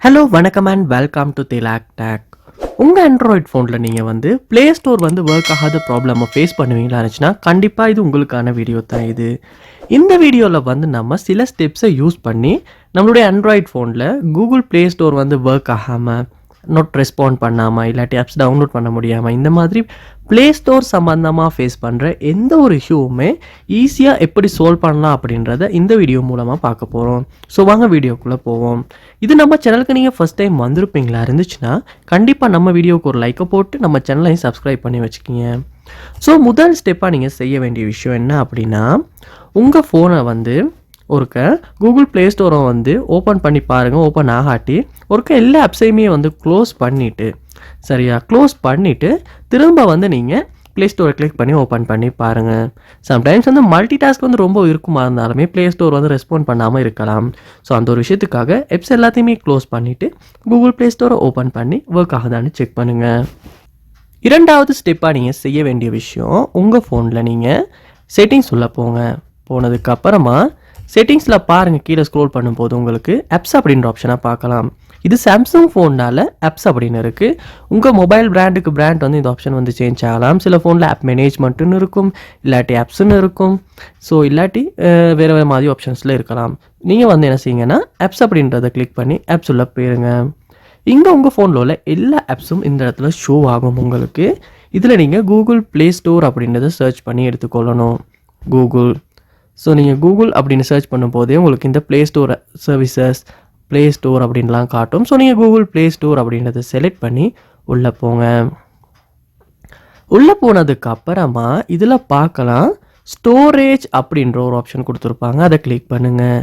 Hello வணக்கம் and welcome to ThilakTech. உங்கள் Android ஃபோனில் நீங்கள் வந்து ப்ளே ஸ்டோர் வந்து ஒர்க் ஆகாத ப்ராப்ளமை ஃபேஸ் பண்ணுவீங்களா இருந்துச்சுன்னா கண்டிப்பாக இது உங்களுக்கான வீடியோ தான் இது. இந்த வீடியோவில் வந்து நம்ம சில ஸ்டெப்ஸை யூஸ் பண்ணி நம்மளுடைய ஆண்ட்ராய்ட் ஃபோனில் கூகுள் ப்ளே ஸ்டோர் வந்து ஒர்க் ஆகாமல் நோட் ரெஸ்பாண்ட் பண்ணாமல் இல்லாட்டி ஆப்ஸ் டவுன்லோட் பண்ண முடியாமல் இந்த மாதிரி ப்ளே ஸ்டோர் சம்மந்தமாக ஃபேஸ் பண்ணுற எந்த ஒரு இஷ்யூவுமே ஈஸியாக எப்படி சால்வ் பண்ணலாம் அப்படின்றத இந்த வீடியோ மூலமாக பார்க்க போகிறோம். ஸோ வாங்க வீடியோக்குள்ளே போவோம். இது நம்ம சேனலுக்கு நீங்கள் ஃபஸ்ட் டைம் வந்திருப்பீங்களா இருந்துச்சுன்னா கண்டிப்பாக நம்ம வீடியோவுக்கு ஒரு லைக்கை போட்டு நம்ம சேனலையும் சப்ஸ்கிரைப் பண்ணி வச்சுக்கிங்க. ஸோ முதல் ஸ்டெப்பாக நீங்கள் செய்ய வேண்டிய விஷயம் என்ன அப்படின்னா, உங்கள் ஃபோனை வந்து ஒருக்க கூகுள் ப்ளே ஸ்டோரை வந்து ஓப்பன் பண்ணி பாருங்கள். ஓப்பன் ஆகாட்டி ஒருக்க எல்லா ஆப்ஸையுமே வந்து க்ளோஸ் பண்ணிவிட்டு, சரியா, க்ளோஸ் பண்ணிவிட்டு திரும்ப வந்து நீங்கள் ப்ளே ஸ்டோரை கிளிக் பண்ணி ஓப்பன் பண்ணி பாருங்கள். சம்டைம்ஸ் வந்து மல்டி டாஸ்க் வந்து ரொம்ப இருக்குமா இருந்தாலுமே ப்ளே ஸ்டோர் வந்து ரெஸ்பாண்ட் பண்ணாமல் இருக்கலாம். ஸோ அந்த ஒரு விஷயத்துக்காக ஆப்ஸ் எல்லாத்தையுமே க்ளோஸ் பண்ணிவிட்டு கூகுள் ப்ளே ஸ்டோரை ஓப்பன் பண்ணி ஒர்க் ஆகுதான்னு செக் பண்ணுங்கள். இரண்டாவது ஸ்டெப்பாக நீங்கள் செய்ய வேண்டிய விஷயம், உங்கள் ஃபோனில் நீங்கள் செட்டிங்ஸ் உள்ள போங்க. போனதுக்கப்புறமா செட்டிங்ஸில் பாருங்கள், கீழே ஸ்க்ரோல் பண்ணும்போது உங்களுக்கு ஆப்ஸ் அப்படின்ற ஆப்ஷனாக பார்க்கலாம். இது சாம்சங் ஃபோன்னால் ஆப்ஸ் அப்படின்னு இருக்குது. உங்கள் மொபைல் பிராண்டுக்கு பிராண்ட் வந்து இந்த ஆப்ஷன் வந்து சேஞ்ச் ஆகலாம். சில ஃபோனில் ஆப் மேனேஜ்மெண்ட்டுன்னு இருக்கும், இல்லாட்டி ஆப்ஸுன்னு இருக்கும். ஸோ இல்லாட்டி வேறு வேறு மாதிரி ஆப்ஷன்ஸில் இருக்கலாம். நீங்கள் வந்து என்ன செய்யுங்கன்னா ஆப்ஸ் அப்படின்றத கிளிக் பண்ணி ஆப்ஸ் உள்ள போயிருங்க. இங்கே உங்கள் ஃபோனில் உள்ள எல்லா ஆப்ஸும் இந்த இடத்துல ஷோ ஆகும் உங்களுக்கு. இதில் நீங்கள் கூகுள் ப்ளே ஸ்டோர் அப்படின்றத சர்ச் பண்ணி எடுத்துக்கொள்ளணும். கூகுள். ஸோ நீங்கள் கூகுள் அப்படின்னு சர்ச் பண்ணும்போதே உங்களுக்கு இந்த play store services, play store அப்படின்லாம் காட்டும். ஸோ நீங்கள் கூகுள் ப்ளே ஸ்டோர் அப்படின்றத செலக்ட் பண்ணி உள்ளே போங்க. உள்ளே போனதுக்கு அப்புறமா இதில் பார்க்கலாம் ஸ்டோரேஜ் அப்படின்ற ஒரு ஆப்ஷன் கொடுத்துருப்பாங்க. அதை கிளிக் பண்ணுங்கள்.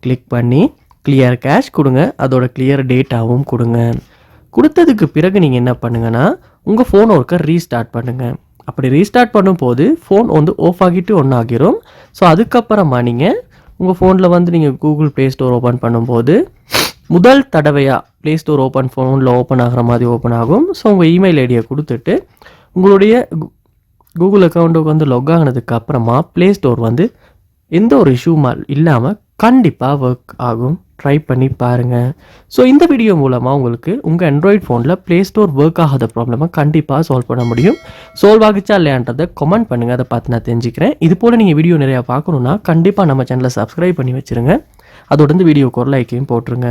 கிளிக் பண்ணி கிளியர் கேஷ் கொடுங்க, அதோட கிளியர் டேட்டாவும் கொடுங்க. கொடுத்ததுக்கு பிறகு நீங்கள் என்ன பண்ணுங்கன்னா உங்கள் ஃபோனை ஒருக்க ரீஸ்டார்ட் பண்ணுங்கள். அப்படி ரீஸ்டார்ட் பண்ணும்போது ஃபோன் வந்து ஆஃப் ஆகிட்டு ஆகிரும். ஸோ அதுக்கப்புறமா நீங்கள் உங்கள் ஃபோனில் வந்து நீங்கள் கூகுள் ப்ளே ஸ்டோர் ஓப்பன் பண்ணும்போது முதல் தடவையாக ப்ளே ஸ்டோர் ஃபோனில் ஓப்பன் ஆகிற மாதிரி ஓப்பன் ஆகும். ஸோ உங்கள் இமெயில் ஐடியை கொடுத்துட்டு உங்களுடைய கூகுள் அக்கௌண்ட்டுக்கு வந்து லாக் ஆகினதுக்கு அப்புறமா ப்ளே ஸ்டோர் வந்து எந்த ஒரு இஷ்யூமா இல்லாமல் கண்டிப்பாக ஒர்க் ஆகும். ட்ரை பண்ணி பாருங்கள். ஸோ இந்த வீடியோ மூலமாக உங்களுக்கு உங்கள் ஆண்ட்ராய்ட் ஃபோனில் ப்ளே ஸ்டோர் ஒர்க் ஆகாத ப்ராப்ளமாக கண்டிப்பாக சால்வ் பண்ண முடியும். சால்வ் ஆகிச்சா இல்லையான்றதை கமெண்ட் பண்ணுங்கள், அதை பார்த்து நான் தெரிஞ்சுக்கிறேன். இது போல் நீங்கள் வீடியோ நிறையா பார்க்கணுன்னா கண்டிப்பாக நம்ம சேனலை சப்ஸ்கிரைப் பண்ணி வச்சுருங்க. அதோட இந்த வீடியோக்கு ஒரு லைக்கையும் போட்டுருங்க.